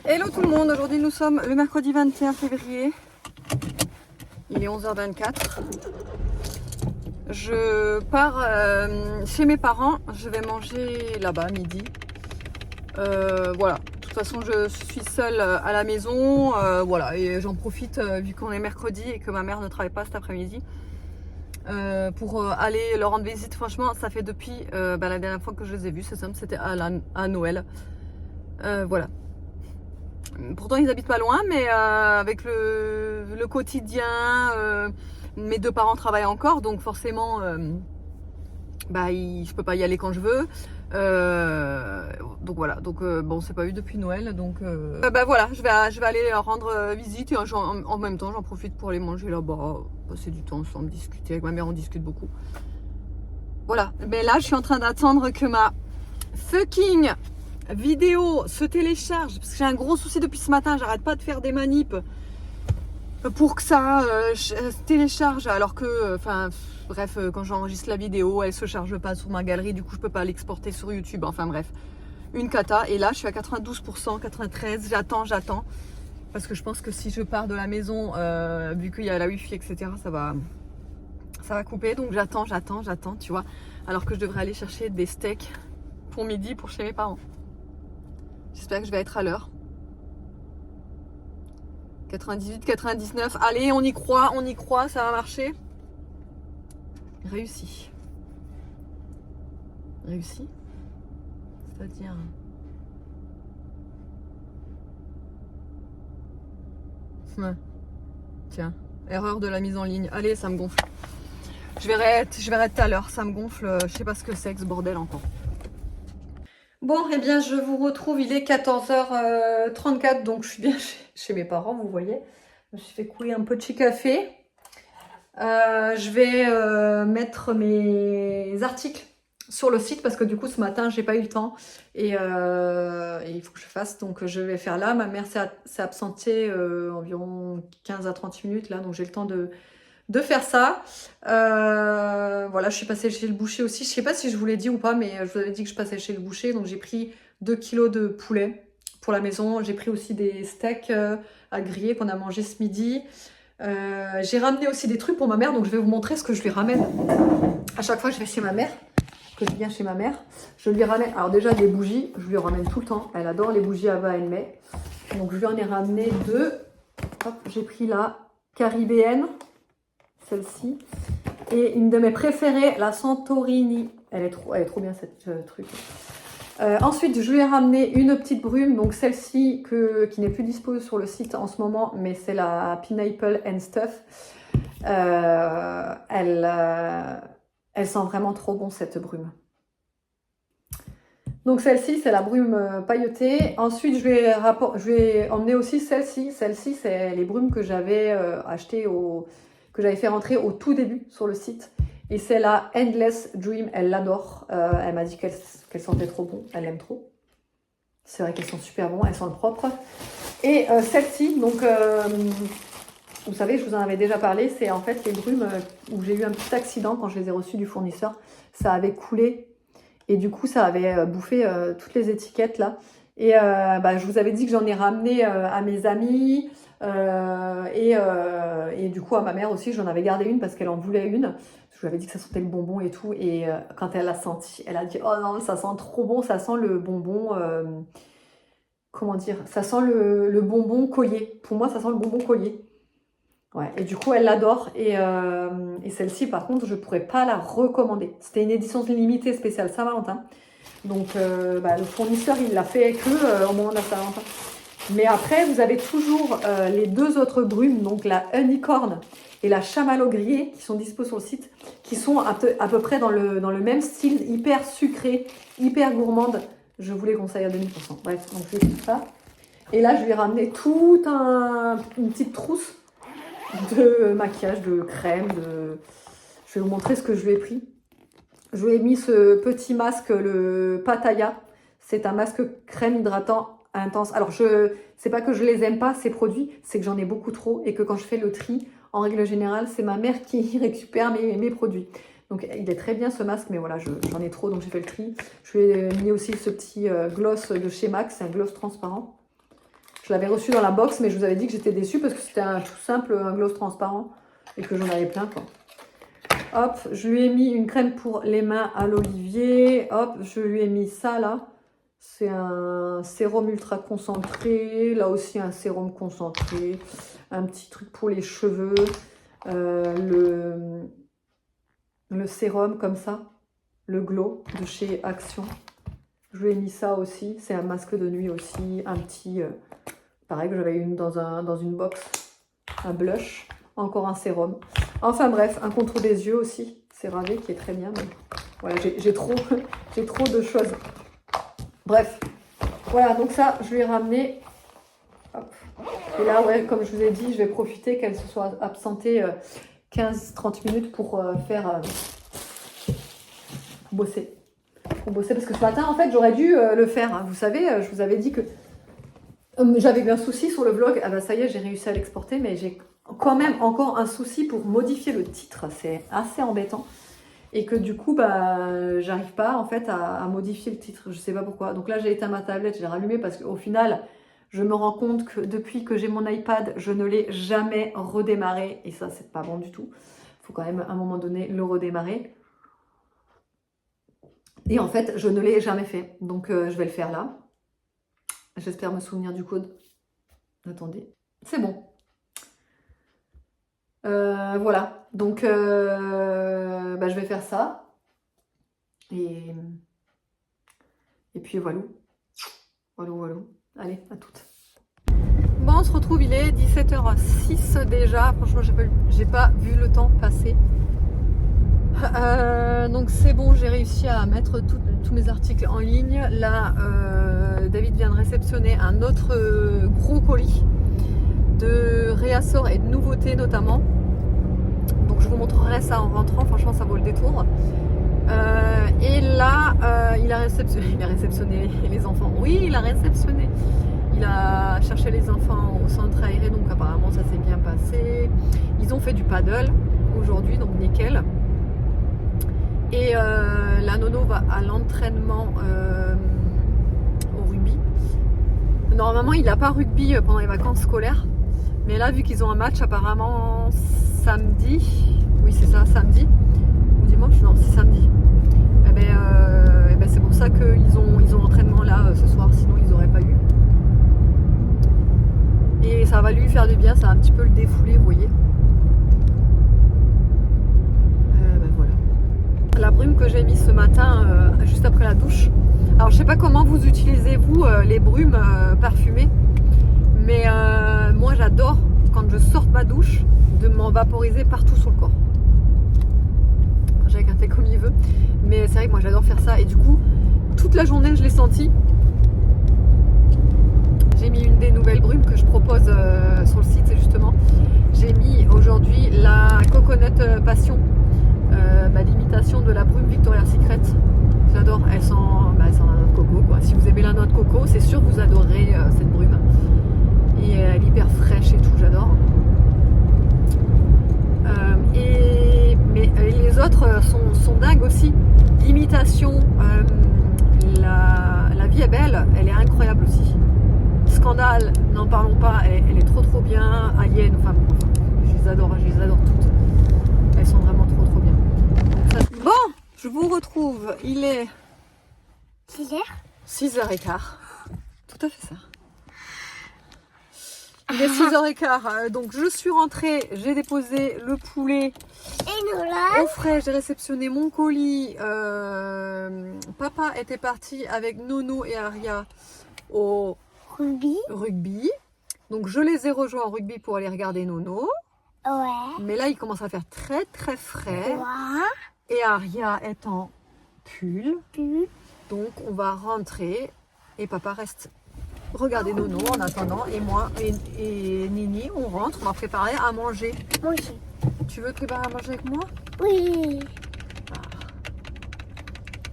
Hello tout le monde, aujourd'hui nous sommes le mercredi 21 février, il est 11h24. Je pars chez mes parents, je vais manger là-bas midi. Voilà, de toute façon je suis seule à la maison, voilà, et j'en profite vu qu'on est mercredi et que ma mère ne travaille pas cet après-midi. Pour aller leur rendre visite. Franchement, ça fait depuis la dernière fois que je les ai vus, c'est simple, c'était à Noël. Voilà. Pourtant ils habitent pas loin, mais avec le quotidien, mes deux parents travaillent encore, donc forcément je peux pas y aller quand je veux. Donc voilà, donc bon, c'est pas vu depuis Noël, donc voilà, je vais aller leur rendre visite et en même temps j'en profite pour aller manger là-bas, passer du temps ensemble, discuter. Avec ma mère on discute beaucoup. Voilà, mais là je suis en train d'attendre que ma fucking vidéo se télécharge, parce que j'ai un gros souci depuis ce matin, j'arrête pas de faire des manips pour que ça se télécharge, alors que, bref, quand j'enregistre la vidéo, elle se charge pas sur ma galerie, du coup je peux pas l'exporter sur YouTube, enfin bref, une cata. Et là je suis à 92%, 93%, j'attends, parce que je pense que si je pars de la maison, vu qu'il y a la wifi, etc., ça va couper, donc j'attends, tu vois, alors que je devrais aller chercher des steaks pour midi pour chez mes parents. J'espère que je vais être à l'heure. 98, 99. Allez, on y croit, ça va marcher. Réussi. Réussi. C'est-à-dire... Ouais. Tiens, erreur de la mise en ligne. Allez, ça me gonfle. Je verrai tout à l'heure, ça me gonfle. Je sais pas ce que c'est que ce bordel encore. Bon, eh bien, je vous retrouve, il est 14h34, donc je suis bien chez mes parents, vous voyez. Je me suis fait couler un petit café. Je vais mettre mes articles sur le site parce que du coup, ce matin, j'ai pas eu le temps et il faut que je fasse, donc je vais faire là. Ma mère s'est absentée environ 15 à 30 minutes là, donc j'ai le temps de faire ça. Voilà, je suis passée chez le boucher aussi. Je sais pas si je vous l'ai dit ou pas, mais je vous avais dit que je passais chez le boucher. Donc j'ai pris 2 kilos de poulet pour la maison. J'ai pris aussi des steaks à griller qu'on a mangé ce midi. J'ai ramené aussi des trucs pour ma mère. Donc je vais vous montrer ce que je lui ramène. À chaque fois que je vais chez ma mère, que je viens chez ma mère, je lui ramène. Alors déjà des bougies, je lui ramène tout le temps. Elle adore les bougies Ava, elle met. Donc je lui en ai ramené 2. Hop, j'ai pris la caribéenne. Celle-ci. Et une de mes préférées, la Santorini. Elle est trop bien cette truc. Ensuite, je lui ai ramené une petite brume. Donc celle-ci qui n'est plus dispo sur le site en ce moment, mais c'est la Pineapple and Stuff. Elle sent vraiment trop bon cette brume. Donc celle-ci, c'est la brume pailletée. Ensuite, je lui ai emmené aussi celle-ci. Celle-ci, c'est les brumes que j'avais achetées que j'avais fait rentrer au tout début sur le site. Et c'est la Endless Dream, elle l'adore. Elle m'a dit qu'elle sentait trop bon, elle l'aime trop. C'est vrai qu'elles sont super bonnes, elles sont propres. Et celle-ci, donc, vous savez, je vous en avais déjà parlé, c'est en fait les brumes où j'ai eu un petit accident quand je les ai reçues du fournisseur. Ça avait coulé et du coup, ça avait bouffé toutes les étiquettes là. Et je vous avais dit que j'en ai ramené à mes amis. Et du coup à ma mère aussi j'en avais gardé une parce qu'elle en voulait une. Je lui avais dit que ça sentait le bonbon et tout, et quand elle l'a senti, elle a dit oh non, ça sent trop bon, ça sent le bonbon, comment dire, ça sent le bonbon collier. Pour moi ça sent le bonbon collier. Ouais, et du coup elle l'adore, et celle-ci par contre je pourrais pas la recommander. C'était une édition limitée spéciale Saint-Valentin, donc le fournisseur il l'a fait que au moment de la Saint-Valentin. Mais après, vous avez toujours les 2 autres brumes, donc la Unicorn et la Chamallow grillée, qui sont dispo sur le site, qui sont à peu près dans le même style, hyper sucré, hyper gourmande. Je vous les conseille à 2000%. Bref, donc je fais tout ça. Et là, je lui ai ramené une petite trousse de maquillage, de crème. Je vais vous montrer ce que je lui ai pris. Je lui ai mis ce petit masque, le Pattaya. C'est un masque crème hydratant intense. Alors, c'est pas que je les aime pas, ces produits, c'est que j'en ai beaucoup trop et que quand je fais le tri, en règle générale, c'est ma mère qui récupère mes produits. Donc, il est très bien ce masque, mais voilà, j'en ai trop, donc j'ai fait le tri. Je lui ai mis aussi ce petit gloss de chez MAC, c'est un gloss transparent. Je l'avais reçu dans la box, mais je vous avais dit que j'étais déçue parce que c'était un tout simple, un gloss transparent et que j'en avais plein, quoi. Hop, je lui ai mis une crème pour les mains à l'olivier. Hop, je lui ai mis ça là. C'est un sérum ultra concentré. Là aussi, un sérum concentré. Un petit truc pour les cheveux. Le sérum comme ça. Le glow de chez Action. Je lui ai mis ça aussi. C'est un masque de nuit aussi. Un petit... pareil que j'avais eu dans une box. Un blush. Encore un sérum. Enfin bref, un contour des yeux aussi. C'est ravé qui est très bien. Mais voilà, j'ai trop de choses. Bref. Voilà, donc ça, je lui ai ramené. Hop. Et là, ouais, comme je vous ai dit, je vais profiter qu'elle se soit absentée 15-30 minutes pour faire... bosser. Pour bosser. Parce que ce matin, en fait, j'aurais dû le faire. Hein. Vous savez, je vous avais dit que j'avais eu un souci sur le vlog. Ah bah ça y est, j'ai réussi à l'exporter, mais j'ai quand même encore un souci pour modifier le titre. C'est assez embêtant. Et que du coup, bah, j'arrive pas en fait à modifier le titre. Je sais pas pourquoi. Donc là, j'ai éteint ma tablette, je l'ai rallumée parce qu'au final, je me rends compte que depuis que j'ai mon iPad, je ne l'ai jamais redémarré. Et ça, c'est pas bon du tout. Il faut quand même à un moment donné le redémarrer. Et en fait, je ne l'ai jamais fait. Donc, je vais le faire là. J'espère me souvenir du code. Attendez. C'est bon. Voilà. Donc, bah, je vais faire ça. Et puis voilà. Voilà. Allez, à toutes. Bon, on se retrouve, il est 17h06 déjà. Franchement, j'ai pas vu le temps passer. Donc c'est bon, j'ai réussi à mettre tous mes articles en ligne. Là, David vient de réceptionner un autre gros colis de réassorts et de nouveautés notamment. Donc je vous montrerai ça en rentrant, franchement ça vaut le détour. Et là, il a réceptionné les enfants. Oui, il a réceptionné. Il a cherché les enfants au centre aéré, donc apparemment ça s'est bien passé. Ils ont fait du paddle aujourd'hui, donc nickel. Et la nono va à l'entraînement au rugby. Normalement, il n'a pas rugby pendant les vacances scolaires. Mais là, vu qu'ils ont un match apparemment samedi, oui c'est ça, samedi, ou dimanche, non c'est samedi. Et ben, c'est pour ça qu'ils ont entraînement là ce soir, sinon ils n'auraient pas eu. Et ça va lui faire du bien, ça va un petit peu le défouler, vous voyez. Ben voilà. La brume que j'ai mise ce matin, juste après la douche. Alors je sais pas comment vous utilisez vous les brumes parfumées, mais moi j'adore quand je sors de ma douche de m'en vaporiser partout sur le corps. Chacun fait comme il veut, mais c'est vrai que moi j'adore faire ça et du coup toute la journée je l'ai senti. J'ai mis une des nouvelles brumes que je propose sur le site, c'est justement j'ai mis aujourd'hui la Coconut Passion, l'imitation de la brume Victoria's Secret. J'adore, elle sent la noix de coco quoi. Si vous aimez la noix de coco, c'est sûr que vous adorerez cette brume. Et elle est hyper fraîche et tout, j'adore. Mais les autres sont dingues aussi. L'imitation, la vie est belle, elle est incroyable aussi. Scandale, n'en parlons pas, elle est trop bien. Alien, enfin je les adore toutes. Elles sont vraiment trop bien. Bon, je vous retrouve, il est 6h 6h15. Tout à fait ça. Il est 6h15, donc je suis rentrée, j'ai déposé le poulet et Nola au frais, j'ai réceptionné mon colis. Papa était parti avec Nono et Aria au rugby. Donc je les ai rejoints en rugby pour aller regarder Nono. Ouais. Mais là il commence à faire très frais. Ouais. Et Aria est en pull. Donc on va rentrer et papa reste regarder Nono en attendant. Et moi et Nini, on rentre, on va préparer à manger. Moi aussi. Tu veux préparer à manger avec moi? Oui.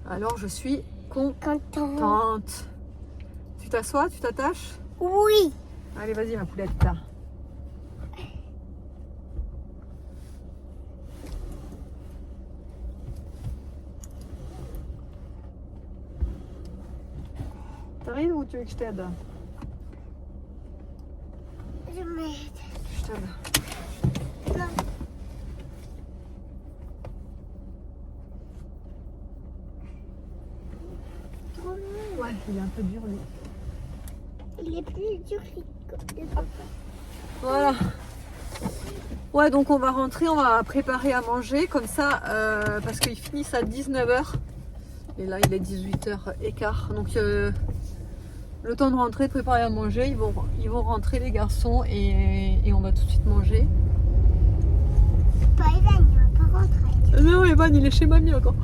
Alors je suis contente. Tu t'assois, tu t'attaches? Oui. Allez, vas-y ma poulette. T'arrives ou tu veux que je t'aide? il est un peu dur lui. Il est plus dur que le papa. Voilà. Ouais, donc on va rentrer, on va préparer à manger comme ça, parce qu'ils finissent à 19h. Et là, il est 18h15. Donc, le temps de rentrer, de préparer à manger, ils vont rentrer les garçons et on va tout de suite manger. Toi, Evan, il va pas rentrer. Non, Evan, il est chez mamie encore.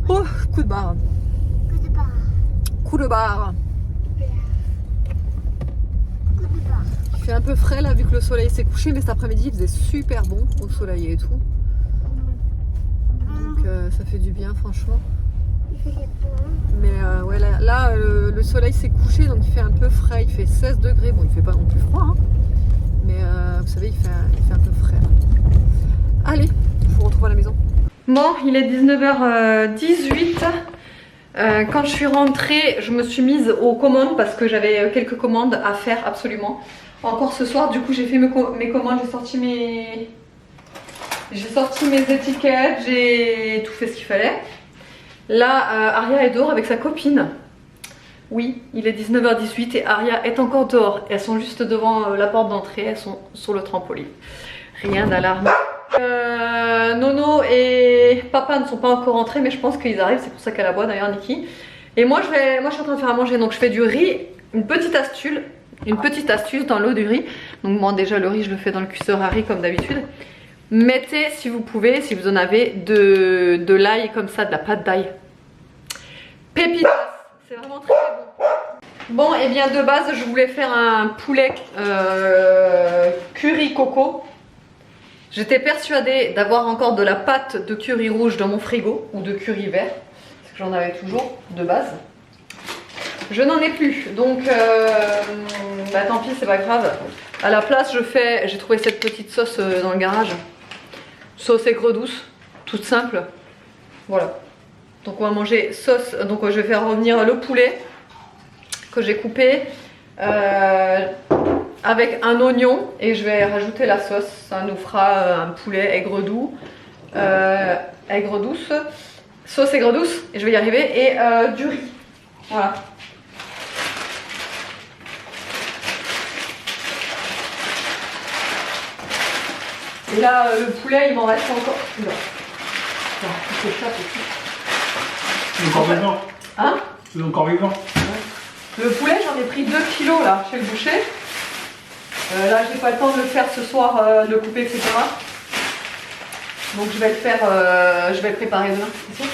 Oh, coup de barre. Coup de barre. Coup de barre. Coup de barre. Il fait un peu frais là vu que le soleil s'est couché, mais cet après-midi il faisait super bon au soleil et tout. Donc ça fait du bien franchement. Il fait bon. Mais ouais, là le soleil s'est couché donc il fait un peu frais, il fait 16 degrés. Bon, il fait pas non plus froid, hein. Mais vous savez, il fait un peu frais. Allez, je vous retrouve à la maison. Bon, il est 19h18. Quand je suis rentrée, je me suis mise aux commandes parce que j'avais quelques commandes à faire absolument. Encore ce soir, du coup, j'ai fait mes commandes, j'ai sorti mes étiquettes, j'ai tout fait ce qu'il fallait. Là, Aria est dehors avec sa copine. Oui, il est 19h18 et Aria est encore dehors. Elles sont juste devant la porte d'entrée, elles sont sur le trampoline. Rien d'alarme. Nono et papa ne sont pas encore rentrés, mais je pense qu'ils arrivent, c'est pour ça qu'elle aboie d'ailleurs, Niki. Et moi je suis en train de faire à manger, donc je fais du riz, une petite astuce dans l'eau du riz. Donc moi déjà le riz je le fais dans le cuisseur à riz comme d'habitude. Mettez si vous pouvez, si vous en avez, de l'ail comme ça, de la pâte d'ail. Pépitas, c'est vraiment très bon. Bon, et bien de base je voulais faire un poulet curry coco. J'étais persuadée d'avoir encore de la pâte de curry rouge dans mon frigo, ou de curry vert, parce que j'en avais toujours de base. Je n'en ai plus, donc bah, tant pis, c'est pas grave. À la place, j'ai trouvé cette petite sauce dans le garage. Sauce aigre douce, toute simple. Voilà. Donc on va manger sauce, donc je vais faire revenir le poulet que j'ai coupé. Avec un oignon et je vais rajouter la sauce. Ça nous fera un poulet aigre doux, aigre douce, sauce aigre douce, et je vais y arriver, et du riz. Voilà. Et là, le poulet, il m'en reste encore. Là. C'est encore vivant. Hein? C'est encore vivant. Le poulet, j'en ai pris 2 kilos là chez le boucher. Là, j'ai pas le temps de le faire ce soir, de le couper, etc. Donc je vais le faire, je vais le préparer demain, c'est sûr.